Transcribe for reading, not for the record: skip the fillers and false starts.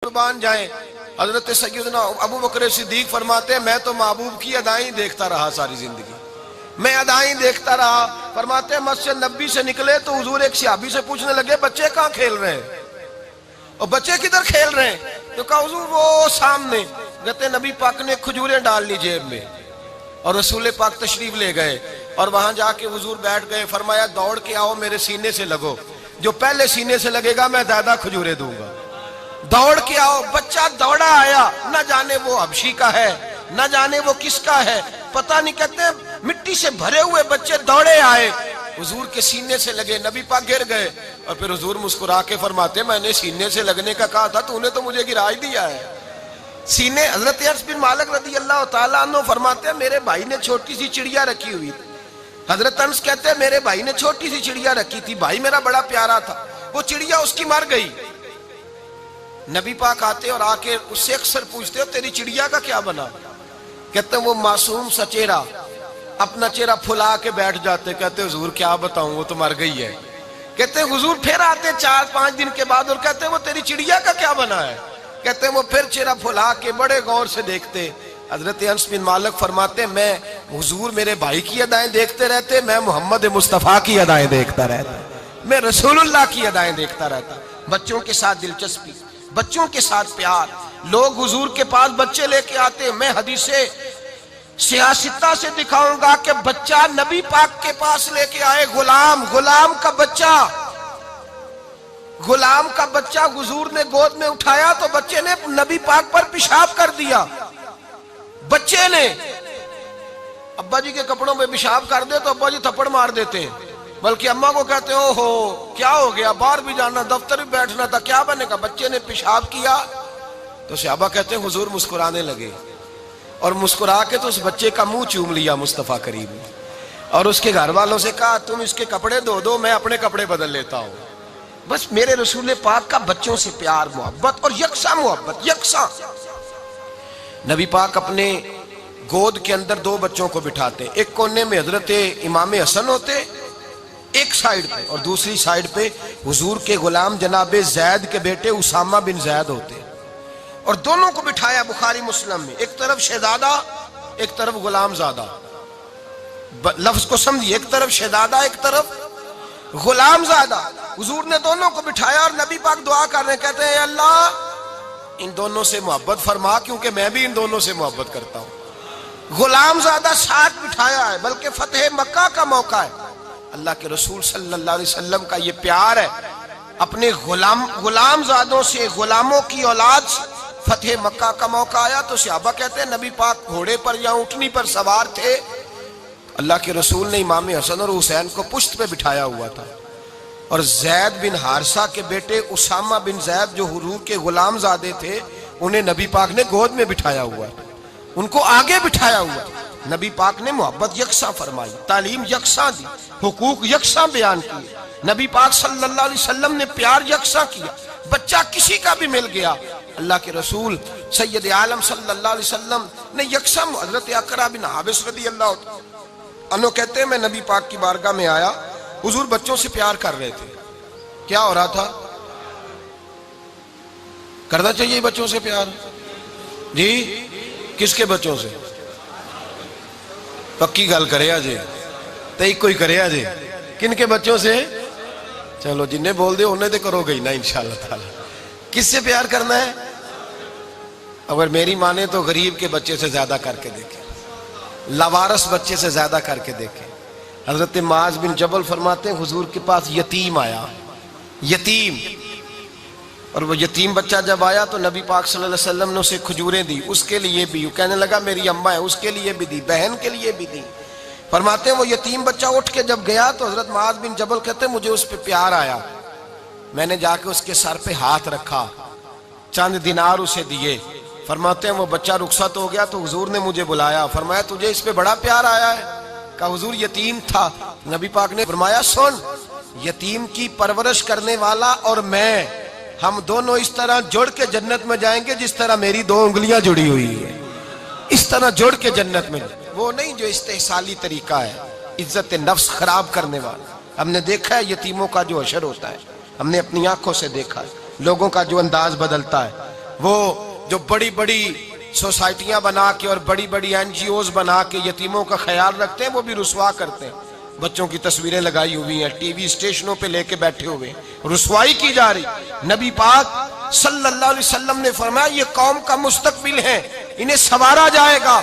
कुर्बान जाए। हजरत सैयदना अबू बकर सिद्दीक फरमाते हैं मैं तो महबूब की अदाएं देखता रहा सारी जिंदगी, मैं अदाएं देखता रहा। फरमाते हैं मस्जिद नबी से निकले तो हुजूर एक सहाबी से पूछने लगे बच्चे कहाँ खेल रहे हैं, और बच्चे किधर खेल रहे हैं? तो कहा हुजूर वो सामने। कहते नबी पाक ने खजूरें डाल ली जेब में और रसूल पाक तशरीफ ले गए और वहां जाके हुजूर बैठ गए। फरमाया दौड़ के आओ मेरे सीने से लगो, जो पहले सीने से लगेगा मैं ज्यादा खजूरें दूंगा। दौड़ के आओ। बच्चा दौड़ा आया, न जाने वो हबशी का है न जाने वो किसका है, पता नहीं। कहते मिट्टी से भरे हुए बच्चे दौड़े आए, हुजूर के सीने से लगे, नबी पाक गिर गए। और फिर हुजूर मुस्कुरा के फरमाते मैंने सीने से लगने का कहा था, तूने तो मुझे गिरा ही दिया है सीने। हजरत अनस बिन मालिक रज़ी अल्लाह तआला अन्हु फरमाते हैं मेरे भाई ने छोटी सी चिड़िया रखी हुई थी। हजरत अनस कहते हैं मेरे भाई ने छोटी सी चिड़िया रखी थी, भाई मेरा बड़ा प्यारा था, वो चिड़िया उसकी मर गई। नबी पाक आते और आके उससे अक्सर पूछते हो तेरी चिड़िया का क्या बना? कहते वो मासूम सा चेहरा, अपना चेहरा फुला के बैठ जाते। कहते हुजूर क्या बताऊं वो तो मर गई है। कहते हुजूर फिर आते 4-5 दिन के बाद और कहते वो तेरी चिड़िया का क्या बना है? कहते वो फिर चेहरा फुला के बड़े गौर से देखते। हजरत अनस बिन मालिक फरमाते मैं हुजूर मेरे भाई की अदाएं देखते रहते, मैं मोहम्मद मुस्तफा की अदाएं देखता रहता, मैं रसूलुल्लाह की अदाएं देखता रहता। बच्चों के साथ दिलचस्पी, बच्चों के साथ प्यार। लोग हुजूर के पास बच्चे लेके आते, मैं हदीसे सियासता से दिखाऊंगा कि बच्चा नबी पाक के पास लेके आए, गुलाम का बच्चा हुजूर ने गोद में उठाया तो बच्चे ने नबी पाक पर पेशाब कर दिया। बच्चे ने अब्बा जी के कपड़ों में पेशाब कर दे तो अब्बा जी थप्पड़ मार देते हैं, बल्कि अम्मा को कहते हो क्या हो गया, बाहर भी जाना दफ्तर भी बैठना था, क्या बनेगा? बच्चे ने पेशाब किया तो सहाबा कहते हैं हुजूर मुस्कुराने लगे और मुस्कुरा के तो उस बच्चे का मुंह चूम लिया मुस्तफा करीम ने और उसके घर वालों से कहा तुम इसके कपड़े धो दो, मैं अपने कपड़े बदल लेता हूं। बस मेरे रसूल पाक का बच्चों से प्यार, मोहब्बत और यकसा मोहब्बत, यकसा। नबी पाक अपने गोद के अंदर 2 बच्चों को बिठाते, एक कोने में हजरत इमाम हसन होते एक साइड पे, और दूसरी साइड पे हुजूर के गुलाम जनाबे जैद के बेटे उसामा बिन जैद होते, और दोनों को बिठाया बुखारी मुस्लिम में, एक तरफ शहजादा एक तरफ गुलामजादा। लफ्ज को समझिए, एक तरफ शहजादा एक तरफ गुलामजादा। हुजूर ने दोनों को बिठाया और नबी पाक दुआ कर रहे, कहते हैं अल्लाह इन दोनों से मोहब्बत फरमा, क्योंकि मैं भी इन दोनों से मोहब्बत करता हूं। गुलामजादा साथ बिठाया है, बल्कि फतेह मक्का का मौका है। अल्लाह के रसूल सल्लल्लाहु अलैहि वसल्लम का ये प्यार है, अपने गुलामजादों से, गुलामों की औलाद से फतेह मक्का का मौका आया तो सहाबा कहते हैं नबी पाक घोड़े पर या ऊंटनी पर सवार थे, अल्लाह के रसूल ने इमाम हसन और हुसैन को पुश्त पे बिठाया हुआ था, और जैद बिन हारिसा के बेटे उसामा बिन जैद जो हुजूर के गुलामजादे थे उन्हें नबी पाक ने गोद में बिठाया हुआ, उनको आगे बिठाया हुआ। नबी पाक ने मोहब्बत यकसा फरमाई, तालीम यकसा दी, हुकूक यकसा बयान किए। नबी पाक सल्लल्लाहु अलैहि वसल्लम ने प्यार यकसा किया। बच्चा किसी का भी मिल गया, अल्लाह के रसूल सैयद आलम सल्लल्लाहु अलैहि वसल्लम ने यकसा। हजरत अकरा बिन हाबिस रज़ियल्लाहु अन्हु कहते हैं मैं नबी पाक की बारगाह में आया, हुजूर बच्चों से प्यार कर रहे थे। क्या हो रहा था? करना चाहिए बच्चों से प्यार जी। किसके बच्चों से? पक्की गल करे अजे तो कोई करे अजे किन के बच्चों से? चलो जिन्हें बोल दे उन्हें तो करोगे ही ना इंशाअल्लाह ताला। किससे प्यार करना है? अगर मेरी माने तो गरीब के बच्चे से ज्यादा करके देखे, लावारस बच्चे से ज्यादा करके देखे। हजरत माज बिन जबल फरमाते हैं हुजूर के पास यतीम आया, यतीम, और वो यतीम बच्चा जब आया तो नबी पाक सल्लल्लाहु अलैहि वसल्लम ने उसे खजूरें दी, उसके लिए भी, कहने लगा मेरी अम्मा है उसके लिए भी दी, बहन के लिए भी दी। फरमाते हैं वो यतीम बच्चा उठ के जब गया तो हजरत माज बिन जबल कहते हैं मुझे उस पर प्यार आया, मैंने जाके उसके सर पे हाथ रखा, चंद दिनार उसे दिए। फरमाते हैं वो बच्चा रुखसत हो गया तो हुजूर ने मुझे बुलाया, फरमाया तुझे इस पे बड़ा प्यार आया है? कहा हुजूर यतीम था। नबी पाक ने फरमाया सुन, यतीम की परवरिश करने वाला और मैं, हम दोनों इस तरह जुड़ के जन्नत में जाएंगे जिस तरह मेरी 2 उंगलियां जुड़ी हुई है, इस तरह जुड़ के जन्नत में। वो नहीं जो इस्तेहसाली तरीका है, इज्जत नफ्स खराब करने वाला। हमने देखा है यतीमों का जो अशर होता है, हमने अपनी आंखों से देखा है, लोगों का जो अंदाज बदलता है। वो जो बड़ी बड़ी सोसाइटियां बना के और बड़ी बड़ी एनजीओज बना के यतीमों का ख्याल रखते हैं, वो भी रुसवा करते हैं। बच्चों की तस्वीरें लगाई हुई हैं, टीवी स्टेशनों पे लेके बैठे हुए, रुसवाई की जा रही। नबी पाक सल्लल्लाहु अलैहि वसल्लम ने फरमाया ये कौम का मुस्तकबिल है, इन्हें संवारा जाएगा।